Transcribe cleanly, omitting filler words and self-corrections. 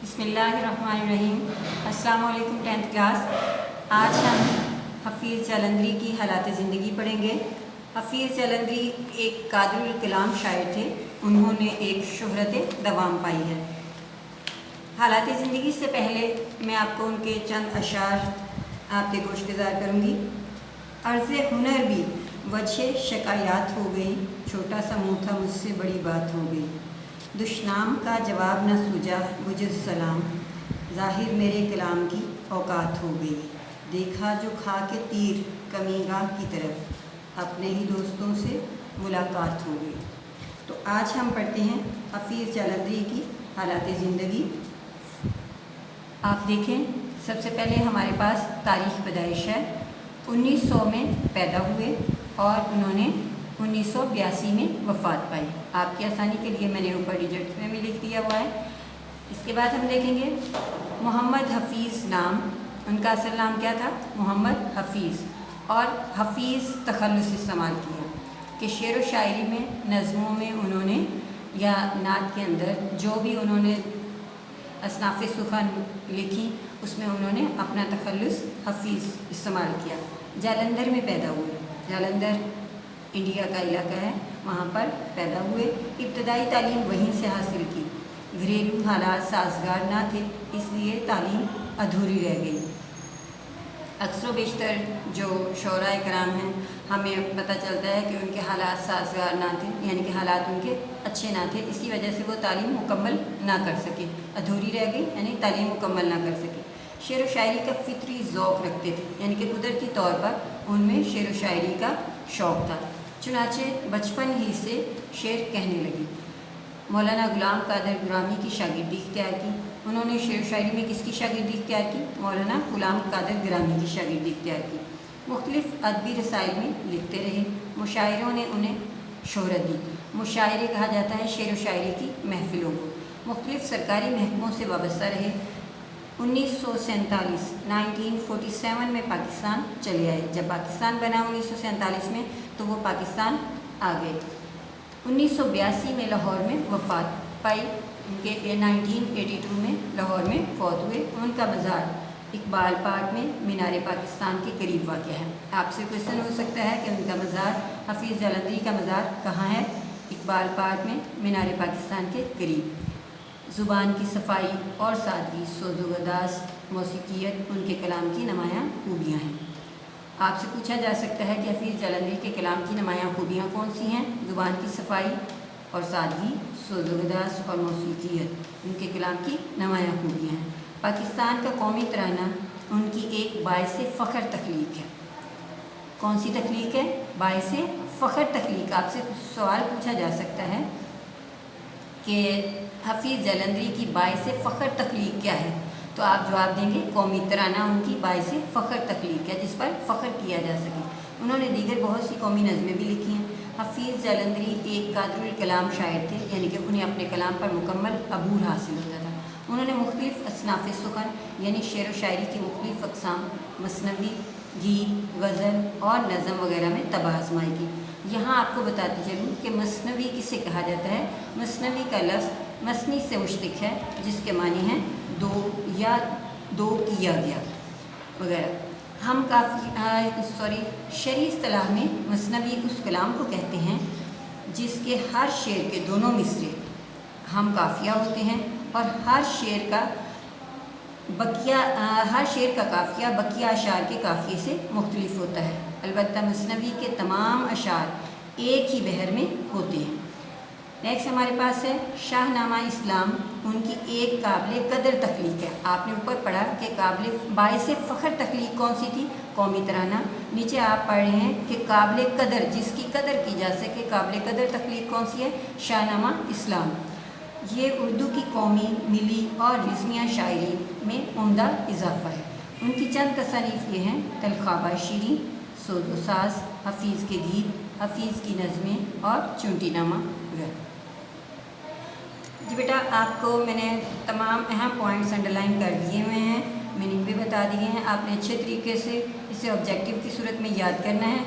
बिस्मिल्लाहिर्रहमानिर्रहीम। अस्सलाम वालेकुम 10th क्लास। आज हम हफ़ीज़ जालंधरी की हालात ज़िंदगी पढ़ेंगे। हफ़ीज़ जालंधरी एक कादिरुल कलाम शायर थे। उन्होंने एक शोहरत दवाम पाई है। हालात ज़िंदगी से पहले मैं आपको उनके चंद अशार आपके गोशगुजार करूँगी। अर्ज़ हुनर भी वजह शिकायत हो गई, छोटा सा मुँह था मुझसे बड़ी बात हो गई। दुश्नाम का जवाब न सूझा वजुज़ सलाम, ज़ाहिर मेरे कलाम की औकात हो गई। देखा जो खा के तीर कमीगाह की तरफ, अपने ही दोस्तों से मुलाकात हो गई। तो आज हम पढ़ते हैं हफ़ीज़ जालंधरी की हालात ज़िंदगी। आप देखें, सबसे पहले हमारे पास तारीख़ पैदाइश है। 1900 में पैदा हुए और उन्होंने 1982 में वफ़ात पाई। आपकी आसानी के लिए मैंने ऊपर डिजिट्स में भी लिख दिया हुआ है। इसके बाद हम देखेंगे मोहम्मद हफ़ीज़ नाम, उनका असल नाम क्या था? मोहम्मद हफ़ीज़। और हफ़ीज़ तखल्लुस इस्तेमाल किया कि शेर व शायरी में, नज़मों में उन्होंने या नात के अंदर जो भी उन्होंने असनाफ़ सुख़न लिखी उसमें उन्होंने अपना तखल्लुस हफ़ीज़ इस्तेमाल किया। जालंधर में पैदा हुए। जालंधर इंडिया का इलाका है, वहाँ पर पैदा हुए। इब्तदाई तालीम वहीं से हासिल की। घरेलू हालात साजगार ना थे, इसलिए तालीम अधूरी रह गई। अक्सर बेशतर जो शोराए कराम हैं, हमें पता चलता है कि उनके हालात साजगार ना थे, यानी कि हालात उनके अच्छे ना थे, इसी वजह से वो तालीम मुकम्मल ना कर सके, अधूरी रह गई, यानी तालीम मुकम्मल ना कर सके। शेर व शायरी का फ़ितरी ज़ौक़ रखते थे, यानी कि कुदरती तौर पर उनमें शेर व शायरी का शौक़ था। चुनाचे बचपन ही से शेर कहने लगी। मौलाना ग़ुलाम क़ादिर गिरामी की शागिर्दी इख्तियार की। उन्होंने शेर शायरी में किसकी शागिर्दी इख्तियार की? मौलाना ग़ुलाम क़ादिर गिरामी की शागिर्दी इख्तियार की। मुख्तलिफ़ अदबी रसाइल में लिखते रहे। मुशायरों ने उन्हें शोहरत दी। मुशायरे कहा जाता है शेर व शायरी की महफ़िलों को। मुख्तलिफ़ सरकारी महकमों से वाबस्ता रहे। 1947 में पाकिस्तान चले आए। जब पाकिस्तान बना 1947 में, तो वो पाकिस्तान आ गए। 1982 में लाहौर में वफ़ात पाई। उनके 1982 में लाहौर में फौत हुए। उनका मज़ार इकबाल पार्क में मीनार पाकिस्तान के करीब वाक़ है। आपसे क्वेश्चन हो सकता है कि उनका मज़ार, हफ़ीज़ जालंधरी का मज़ार कहाँ है? इकबाल पार्क में मीनार पाकिस्तान के करीब। ज़ुबान की सफ़ाई और सादगी, सोज़ोगदास, मौसीक़ियत उनके कलाम की नुमायाँ खूबियाँ हैं। आपसे पूछा जा सकता है कि हफ़ीज़ जालंधरी के कलाम की नुमायाँ खूबियाँ कौन सी हैं? ज़ुबान की सफ़ाई और सादगी, सोज़ोगदास और मौसीक़ियत उनके कलाम की नुमायाँ खूबियाँ हैं। पाकिस्तान का कौमी तराना उनकी एक बाइसे फ़ख्र तख्लीक़ है। कौन सी तख्लीक़ है? बाइसे फ़ख्र तख्लीक़। आपसे सवाल पूछा जा सकता है कि हफ़ीज़ जालंधरी की बाइसे फ़ख्र तख्लीक़ क्या है? तो आप जवाब देंगे कौमी तराना उनकी बाइसे फ़ख्र तख्लीक़ है, जिस पर फ़ख्र किया जा सके। उन्होंने दीगर बहुत सी कौमी नज़में भी लिखी हैं। हफ़ीज़ जालंधरी एक कादिरुल कलाम शायर थे, यानी कि उन्हें अपने कलाम पर मुकम्मल अबूर हासिल होता था। उन्होंने मुख्तलिफ़ असनाफ़ सुख़न, यानी शेर व शायरी की मुख्तलिफ़ अक़साम, मसनवी, गीत, गज़ल और नज़म वगैरह में तबाह आज़माई की। यहाँ आपको बताती चलूँ कि मसनवी किसे कहा जाता है? मसनवी का लफ्ज़ मसनी से मुश्तक़ है, जिसके मानी हैं दो या दो किया गया वगैरह। हम शरई इस्तिलाह में मसनवी उस कलाम को कहते हैं जिसके हर शेर के दोनों मिसरे हम काफ़िया होते हैं और हर शेर का काफ़िया बकिया अशार के काफ़िए से मुख्तलिफ होता है। अलबत्ता मसनवी के तमाम अशार एक ही बहर में होते हैं। नेक्स्ट हमारे पास है शाहनामा इस्लाम। उनकी एक काबिल कदर तख्लीक़ है। आपने ऊपर पढ़ा कि काबिल बाइसे फ़ख्र तख्लीक़ कौन सी थी? कौमी तराना। नीचे आप पढ़ रहे हैं कि काबिल कदर, जिसकी कदर की जा सके, काबिल कदर तख्लीक़ कौन सी है? शाहनामा इस्लाम। ये उर्दू की कौमी, मिली और रिज़मिया शायरी में उम्दा इजाफ़ा है। उनकी चंद तसनीफ़ ये हैं: तलख़्वाबा शीरीं, सोज़ो साज़, हफ़ीज़ के गीत, हफ़ीज़ की नज़में और चुंटीनामा वगैरह। जी बेटा, आपको मैंने तमाम अहम पॉइंट्स अंडरलाइन कर दिए हुए हैं, मीनिंग भी बता दिए हैं। आपने अच्छे तरीके से इसे ऑब्जेक्टिव की सूरत में याद करना है